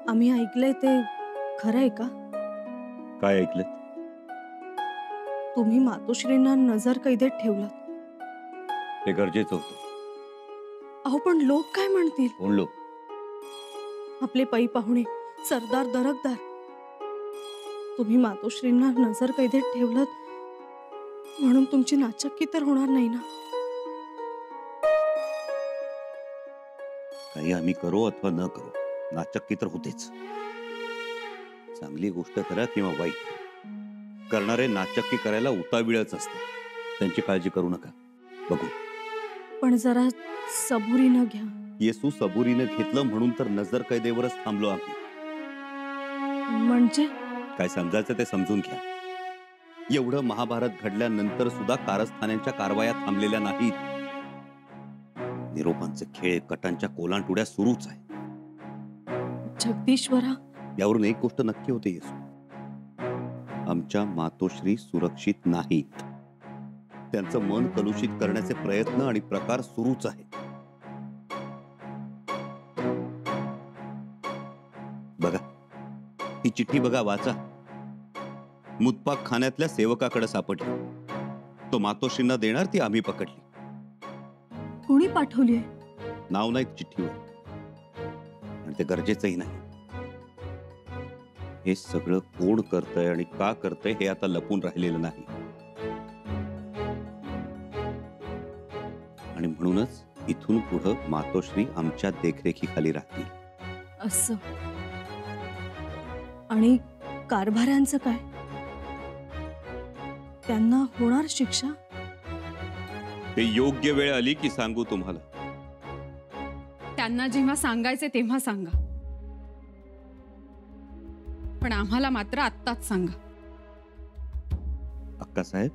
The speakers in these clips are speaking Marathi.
आम्ही ऐकलंय ते खरं आहे का? काय ऐकलं? तुम्ही मातोश्रींना नजर कैदेत ठेवलं. ते गरजेचं होतं. अहो पण लोक काय म्हणतील? कोण लोक? आपले पै पाहुणे, सरदार दरकदार. तुम्ही मातोश्रींना नजर कैदेत ठेवलं म्हणून तुमची नाचक्की तर होणार नाही ना? काही आम्ही करो अथवा न करो, नाचक्की तर होतेच. चांगली गोष्ट करा किंवा वाईट, करणारे नाचक्की करायला उतावीळच असतात. त्यांची काळजी करू नका, बघू. पण जरा सबुरीनं घ्या. येसू सबुरीनं घेतलं म्हणून तर नजर कैदेवरच थांबलो आम्ही. म्हणजे काय समजायचं ते समजून घ्या. एवढं महाभारत घडल्यानंतर सुद्धा कारस्थानांच्या कारवाया थांबलेल्या नाहीत. निरोपांचे खेळ, कटांच्या कोलांटुड्या सुरूच आहे. जगदीश्वरा, यावरून एक गोष्ट नक्की होते येसू, आमच्या मातोश्री सुरक्षित नाहीत. त्यांचं मन कलुषित करण्याचे प्रयत्न आणि प्रकार सुरूच आहेत. बघा ही चिठ्ठी, बघा, वाचा. मुतपाक खाण्यातल्या सेवकाकडे सापडली. तो मातोश्रींना देणार ती आम्ही पकडली. कोणी पाठवलीये? नाव नाही चिठ्ठीवर, आणि ते गरजेचंही नाही. हे सगळं कोण करतंय आणि का करतंय हे आता लपून राहिलेलं नाही. आणि म्हणूनच इथून पुढं मातोश्री आमच्या देखरेखीखाली राहतील. असं. आणि कारभाऱ्यांचं काय? त्यांना होणार शिक्षा? ते योग्य वेळ आली की सांगू तुम्हाला. त्यांना जेव्हा सांगायचे तेव्हा सांगा, पण आम्हाला मात्र आत्ताच सांगा. अक्कासाहेब,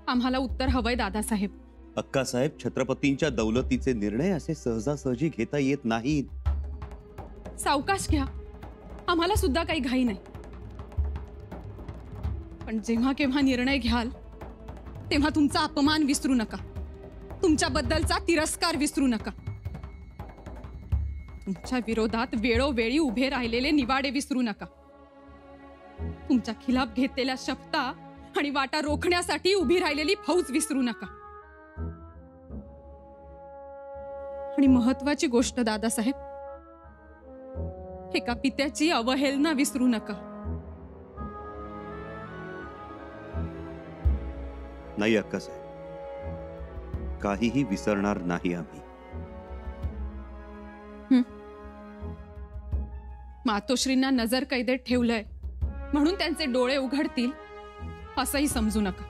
आम्हाला उत्तर हवंय दादासाहेब. अक्कासाहेब, छत्रपतींच्या दौलतीचे निर्णय असे सहजासहजी घेता येत नाहीत. सावकाश घ्या, आम्हाला सुद्धा काही घाई नाही. पण जेव्हा केव्हा निर्णय घ्याल तेव्हा तुमचा अपमान विसरू नका, तुमच्याबद्दलचा तिरस्कार विसरू नका, तुमच्या विरोधात वेळोवेळी उभे राहिलेले निवाडे विसरू नका, तुमच्या खिलाफ घेतलेल्या शपथा आणि वाटा रोखण्यासाठी उभी राहिलेली फौज विसरू नका. आणि महत्वाची गोष्ट दादासाहेब, एका पित्याची अवहेलना विसरू नका. नाही अक्कासाहेब, काहीही विसरणार नाही आम्ही. मातोश्रींना नजर कैदेत ठेवलंय म्हणून त्यांचे डोळे उघडतील असंही समजू नका.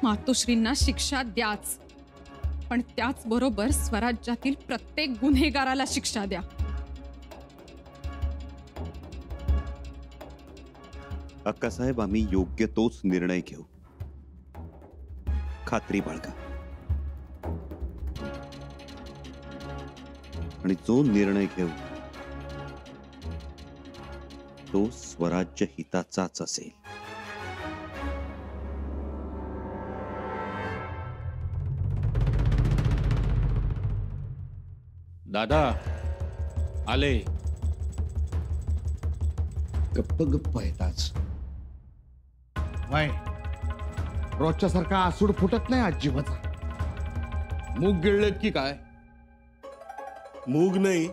मातोश्रींना शिक्षा द्याच, पण त्याच बरोबर स्वराज्यातील प्रत्येक गुन्हेगाराला शिक्षा द्या. अक्कासाहेब, आम्ही योग्य तोच निर्णय घेऊ, खात्री बाळगा. आणि जो निर्णय घेऊ तो स्वराज्य हिताचाच असेल. दादा आले. गप्प गप्प आहेत आज. वय रोजच्या सारखा आसूड फुटत नाही अजिबात. मूग गिळले की काय? मूग नाही,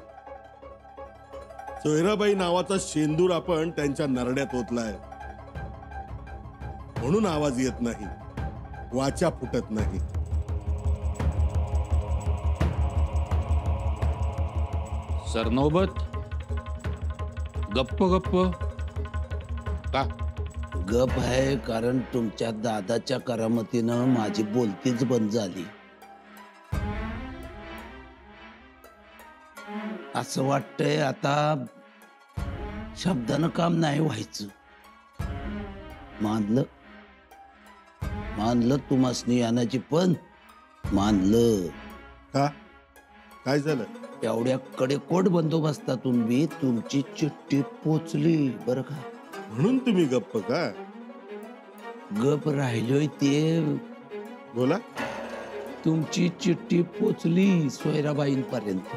सोयराबाई नावाचा शेंदूर आपण त्यांच्या नरड्यात ओतलाय, म्हणून आवाज येत नाही, वाचा फुटत नाही. सरनोबत गप्प गप्प का? गप आहे कारण तुमच्या दादाच्या करामतीनं माझी बोलतीच बंद झाली. असं वाटतंय आता शब्दानं काम नाही व्हायचं. मानलं मानलं तुम्हासनी यानाची, पण मानलं का? काय झालं? एवढ्या कडेकोट बंदोबस्तातून बी तुमची चिठ्ठी पोचली बरं का. म्हणून तुम्ही गप्प का? गप राहिलोय ते बोला. तुमची चिठ्ठी पोचली सोयराबाईंपर्यंत.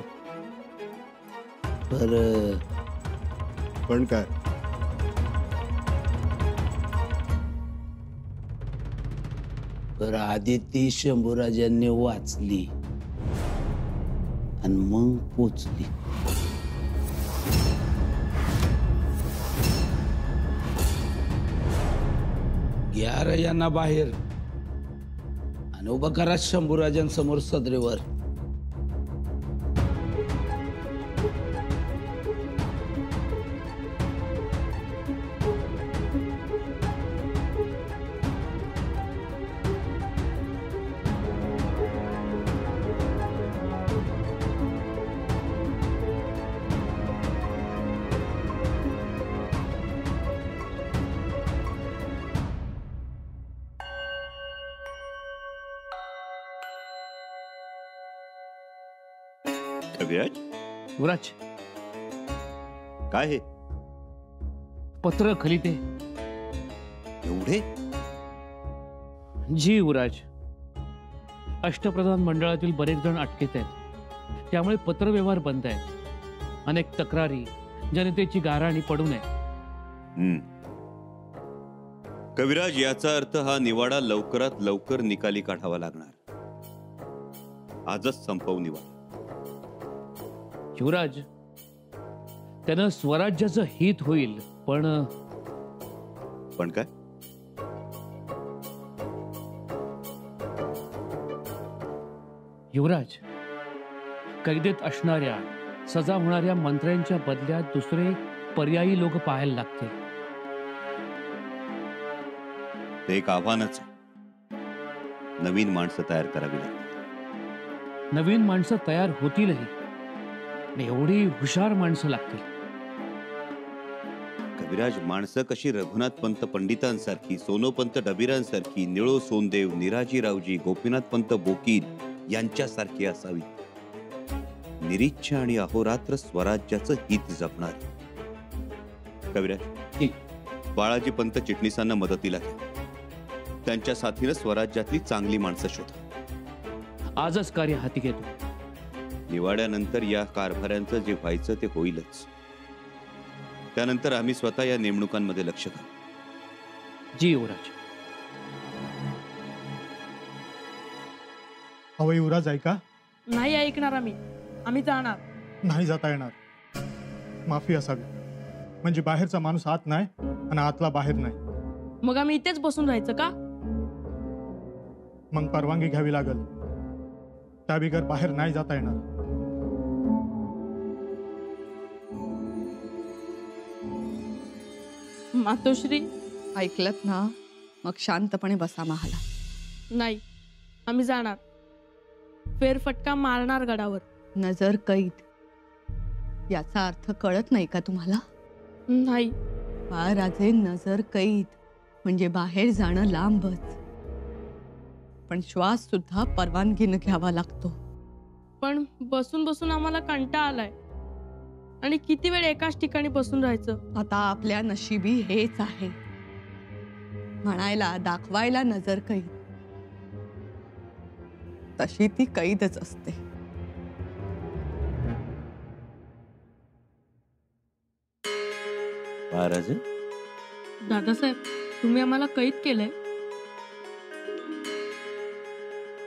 पण काय? तर आधी ती शंभूराजांनी वाचली आणि मग पोचली. घ्या रे यांना बाहेर आणि उभं करा शंभूराजांसमोर सदरेवर. कविराज, युवराज, काय हे पत्र खलिते. एवढे? जी युवराज, अष्टप्रधान मंडळातील बरेच जण अटकेत आहेत, त्यामुळे पत्रव्यवहार बंद आहे. अनेक तक्रारी, जनतेची गाऱ्हाणी पडू नये. कविराज, याचा अर्थ हा निवाडा लवकरात लवकर निकाली काढावा लागणार. आजच संपवू निवाडा. युवराज, त्यानं स्वराज्याचं हित होईल, पण काय? युवराज, कैदेत असणाऱ्या, सजा होणाऱ्या मंत्र्यांच्या बदल्यात दुसरे पर्यायी लोक पाहायला लागतील. ते एक आव्हानच आहे. नवीन माणसं तयार करावी लागतील. नवीन माणसं तयार होतीलही, एवढी हुशार माणसं लागतील. कविराज, माणसं कशी रघुनाथ पंत पंडितांसारखी, सोनोपंत डबिरांसारखी, निळो सोनदेव, निराजीरावजी, गोपीनाथ पंत बोकील यांच्यासारखी असावी. निरीच्छ आणि अहोरात्र स्वराज्याचं हित जपणार. कविराज, बाळाजी पंत चिटणीसांना मदतीला घ्या. त्यांच्या साथीनं स्वराज्यातली चांगली माणसं शोधा. आजच कार्य हाती घेतो. निवाड्यानंतर या कारभाऱ्यांचं जे व्हायचं ते होईलच. त्यानंतर आम्ही स्वतः या नेमणुकांमध्ये लक्ष घालू. जी युवराज. अहो युवराज, ऐका. नाही ऐकणार आम्ही जाणार. नाही जाता येणार. माफी असावी. म्हणजे बाहेरचा माणूस आत नाही आणि आतला बाहेर नाही. मग आम्ही इथेच बसून राहायचं का? मग परवानगी घ्यावी लागल. त्या बिगर बाहेर नाही जाता येणार. मातोश्री, ऐकलत ना? मग शांतपणे बसा महाला. नाही, आम्ही जाणार. फेरफटका मारणार गडावर. नजर कैद याचा अर्थ कळत नाही का तुम्हाला? नाही. राजे, नजर कैद म्हणजे बाहेर जाणं लांबच, पण श्वास सुद्धा परवानगीनं घ्यावा लागतो. पण बसून बसून आम्हाला कंटाळा आलाय. आणि किती वेळ एकाच ठिकाणी बसून राहायचं? आता आपल्या नशिबी हेच आहे. म्हणायला, दाखवायला नजर कैद, तशी ती कैदच असते. महाराज, दादासाहेब, तुम्ही आम्हाला कैद केलंय.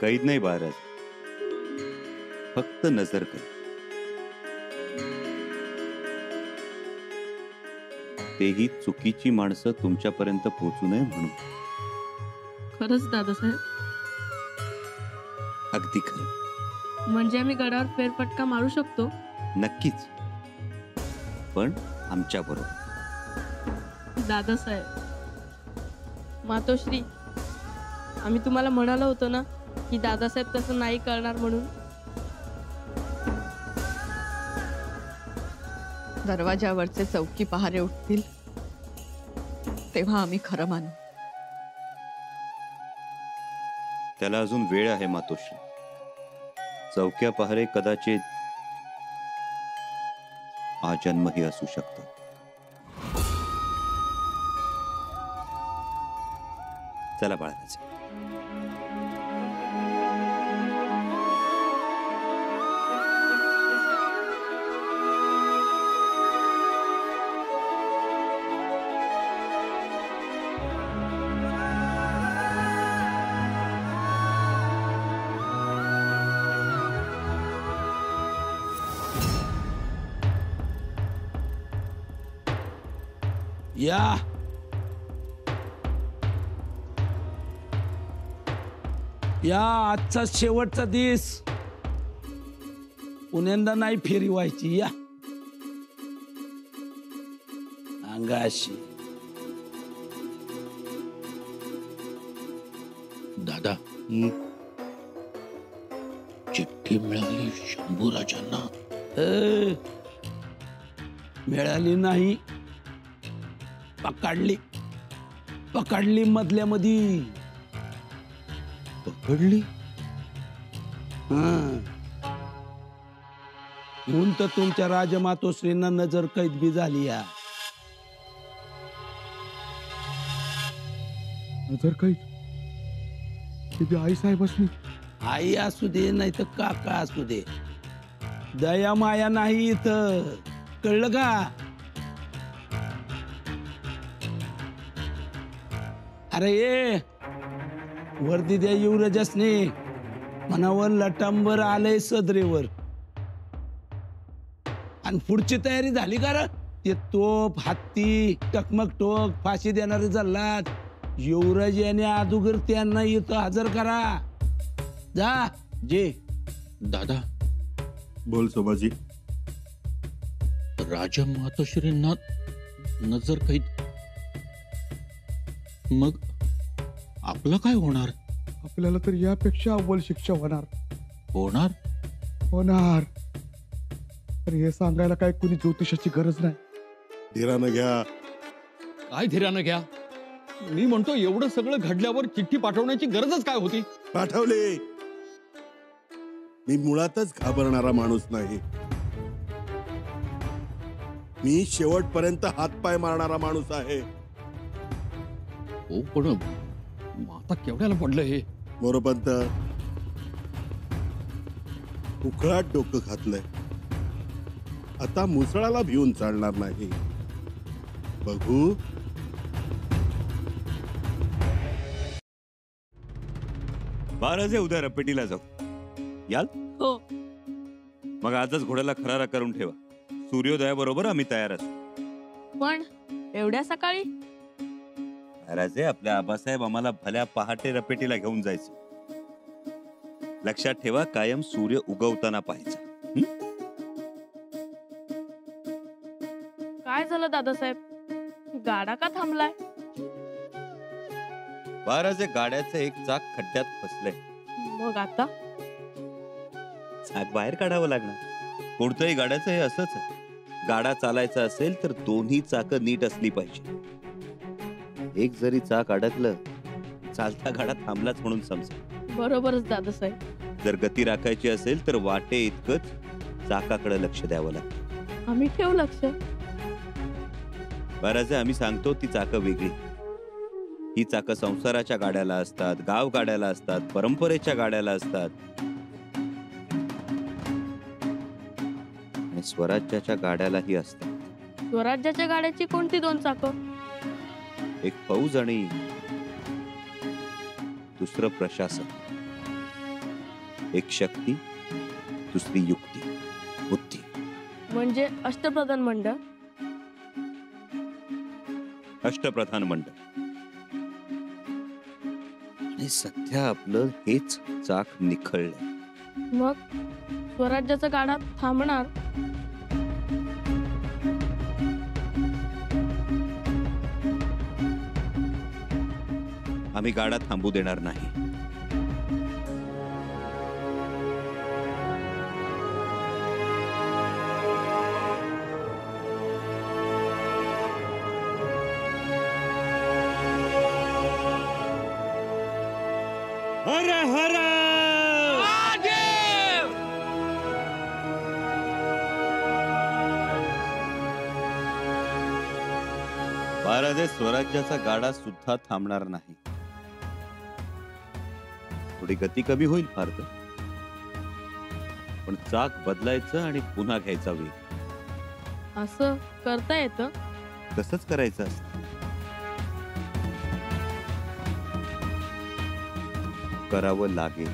कैद नाही महाराज, फक्त नजर कैद. तेही चुकीची माणसं तुमच्यापर्यंत पोहोचू नये म्हणून. खरंच दादासाहेब? अगदी खरं. म्हणजे आम्ही गडावर फेरफटका मारू शकतो? नक्कीच, पण आमच्या बरोबर. दादासाहेब, मातोश्री, आम्ही तुम्हाला म्हणालो होतो ना की दादासाहेब तसं नाही करणार म्हणून. दरवाजावरचे चौकी पहारे उठतील तेव्हा आम्ही खरं मानू. त्याला अजून वेळ आहे मातोश्री. चौक्या पहारे कदाचित आजन्मही असू शकतात. चला बाळाचे. या या आजचा शेवटचा दिवस, पुण्यांदा नाही फेरी व्हायची. या अंगाशी. दादा, चिठ्ठी मिळाली शंभूराजांना. मिळाली नाही, पकडली मधल्यामध्ये. पकडली? म्हणून तर तुमच्या राजमातोश्रींना नजर कैद बी झाली. या नजर कैद? किती आई साहेबांनी? आई असू दे नाही तर काका असू दे, दया माया नाही इथं, कळलं का? अरे ये वर्दी द्या युवराजासने, मनावर लटांबर आलंय सदरेवर. आणि पुढची तयारी झाली का रे? ते तोप, हत्ती, टकमक टोक, फाशी देणारे जल्लाद, युवराज याने अदुगर त्यांना इथं हजर करा. जा जे. दादा, बोल सोबाजी. राजा मातोश्रींना नजर कैद, मग आपलं काय होणार? आपल्याला तर यापेक्षा अव्वल शिक्षा होणार. तर हे सांगायला काय कुणी ज्योतिषाची गरज नाही. धीरानं घ्या. काय धीरानं घ्या? मी म्हणतो एवढं सगळं घडल्यावर चिठ्ठी पाठवण्याची गरजच काय होती? पाठवले. मी मुळातच घाबरणारा माणूस नाही. मी शेवटपर्यंत हातपाय मारणारा माणूस आहे. हो, पण आता केवढ्याला पडलं हे? मोरोपंत, उखळात डोकं घातलंय. आता मुसळाला भिवून चालणार नाही. बघू. बाराजे उद्या रपेटीला जाऊ. याल? हो. मग आजच घोड्याला खरारा करून ठेवा. सूर्योदयाबरोबर आम्ही तयार असू. पण एवढ्या सकाळी? महाराजे, आपल्या आबासाहेब आम्हाला भल्या पहाटे रपेटीला घेऊन जायचं. लक्षात ठेवा, कायम सूर्य उगवताना पाहायचा. काय झालं दादासाहेब, गाडा का थांबलाय? महाराजे, गाड्याचं एक चाक खड्ड्यात फसलंय. मग आता चाक बाहेर काढावं लागणार. कोणत्याही गाड्याचं हे असंच आहे. गाडा चालायचा असेल तर दोन्ही चाकं नीट असली पाहिजे. एक जरी चाक अडकलं, चालता गाडा थांबलाच म्हणून समजा. बरोबरच दादासाहेब. जर गती राखायची असेल तर वाटे इतकंच चाकाकडे लक्ष द्यावं लागतं. आम्ही ठेवू लक्ष. महाराजे, आम्ही सांगतो ती चाकं वेगळी. ही चाकं संसाराच्या गाड्याला असतात, गाव गाड्याला असतात, परंपरेच्या गाड्याला असतात. आणि स्वराज्याच्या गाड्यालाही असतात. स्वराज्याच्या गाड्याची कोणती दोन चाकं? एक फौज आणि दुसरं प्रशासन. एक शक्ती, दुसरी युक्ती, बुद्धी. म्हणजे अष्टप्रधान मंडळ. अष्टप्रधान मंडळ. आणि सध्या आपलं हेच चाक निखळलंय. मग स्वराज्याचा गाडा थांबणार. आम्ही गाडा थांबू देणार नाही. हर हर महाराजे, स्वराज्याचा गाडा सुद्धा थांबणार नाही. थोडी गती कमी होईल फार तर, पण चाक बदलायचं आणि पुन्हा घ्यायचा वेग. असं करता येतं? तसंच करायचं असतं. करावं लागेल.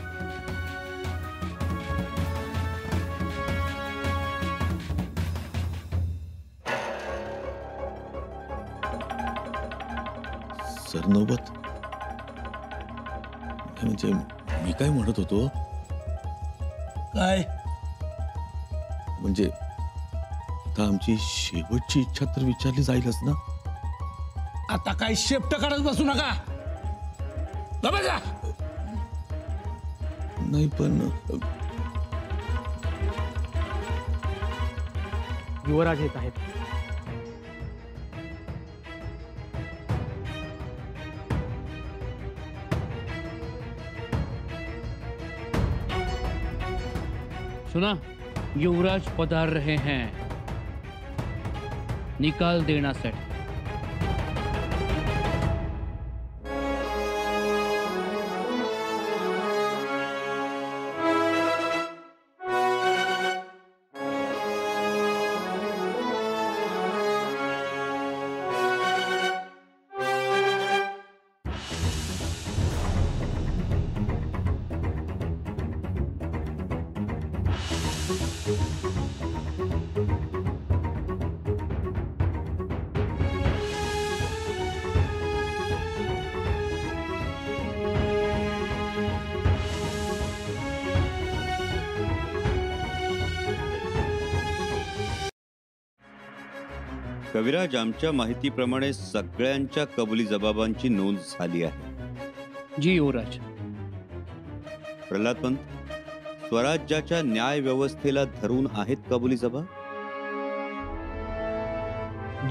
सरनोबत म्हणजे मी काय म्हणत होतो, काय म्हणजे आता आमची शेवटची इच्छा तर विचारली जाईलच ना. आता काय शेपट काढत बसू नका. बघा नाही पण युवराज येत आहेत. सुना, युवराज पधार रहे हैं निकाल देण्यासाठी. कविराज, आमच्या माहितीप्रमाणे सगळ्यांच्या कबुली जबाबांची नोंद झाली आहे. जी युवराज. प्रल्हादपंत, स्वराज्याच्या न्याय व्यवस्थेला धरून आहेत कबुली जबाब?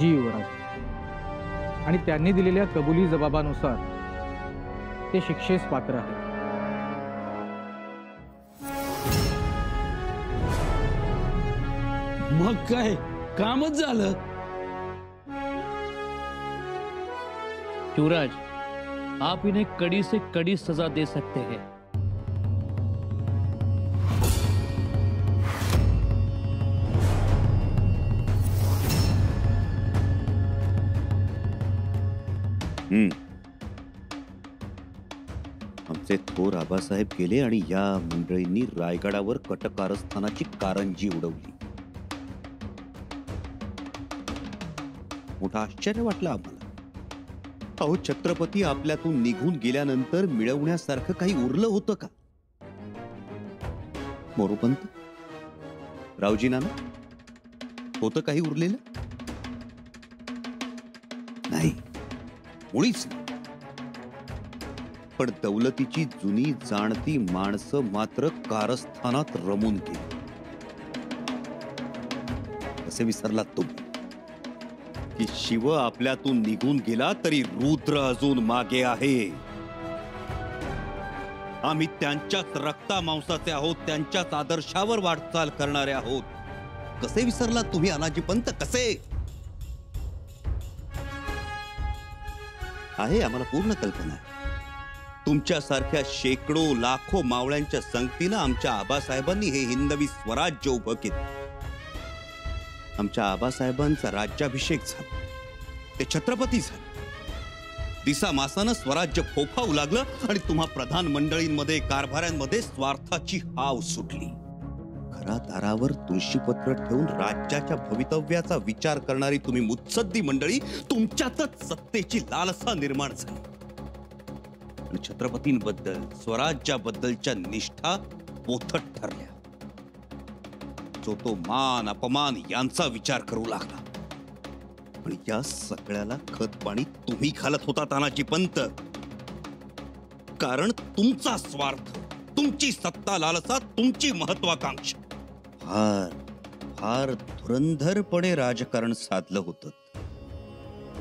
जी युवराज. आणि त्यांनी दिलेल्या कबुली जबाबानुसार ते शिक्षेस पात्र आहेत. मग काय कामच झालं. युवराज, आप इन्हें कड़ी से कड़ी सजा दे सकते हैं. आमचे थोर आबासाहेब गेले आणि या मंडळींनी रायगडावर कटकारस्थानाची कारंजी उडवली. मोठा आश्चर्य वाटलं आम्हाला. अहो, छत्रपती आपल्यातून निघून गेल्यानंतर मिळवण्यासारखं काही उरलं होतं का? मोरोपंत, रावजी नाना, होतं काही उरलेलं? नाही, मुळीच नाही. पण दौलतीची जुनी जाणती माणसं मात्र कारस्थानात रमून गेली. कसे विसरलात तुम्ही की शिव आपल्यातून निघून गेला तरी रुद्र अजून मागे आहे. आम्ही त्यांच्याच रक्ता मांसाचे आहोत, त्यांच्याच आदर्शावर वाटचाल करणारे आहोत. कसे विसरलात तुम्ही अनाजीपंत? कसे? आहे, आम्हाला पूर्ण कल्पना आहे. तुमच्यासारख्या शेकडो लाखो मावळ्यांच्या संगतीनं आमच्या आबासाहेबांनी हे हिंदवी स्वराज्य उभं केलं. आमच्या आबासाहेबांचा राज्याभिषेक झाला, ते छत्रपती झाले. दिसा मासानं स्वराज्य फोफावू लागलं आणि तुम्हा प्रधान मंडळींमध्ये, कारभाऱ्यांमध्ये स्वार्थाची हाव सुटली. घरादारावर तुळशीपत्र ठेवून राज्याच्या भवितव्याचा विचार करणारी तुम्ही मुत्सद्दी मंडळी, तुमच्यातच सत्तेची लालसा निर्माण झाली आणि छत्रपतींबद्दल, स्वराज्याबद्दलच्या निष्ठा पोथट ठरल्या. जो तो मान अपमान यांचा विचार करू लागला. पण या सगळ्याला खत पाणी तुम्ही घालत होता तानाजी पंत. कारण तुमचा स्वार्थ, तुमची सत्ता लालसा, तुमची महत्वाकांक्षा फार फार धुरंधरपणे राजकारण साधलं होतं.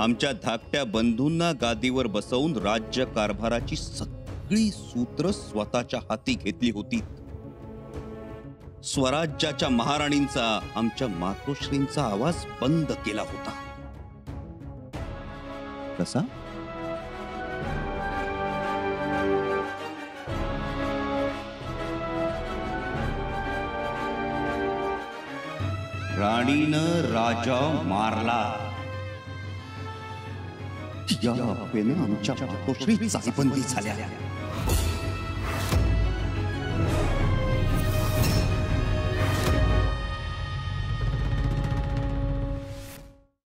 आमच्या धाकट्या बंधूंना गादीवर बसवून राज्य कारभाराची सगळी सूत्र स्वतःच्या हाती घेतली होती. स्वराज्याच्या महाराणींचा, आमच्या मातोश्रींचा आवाज बंद केला होता. कसा? राणीनं राजा मारला. या अफवेनं आमच्या मातोश्री जायबंदी झाल्या.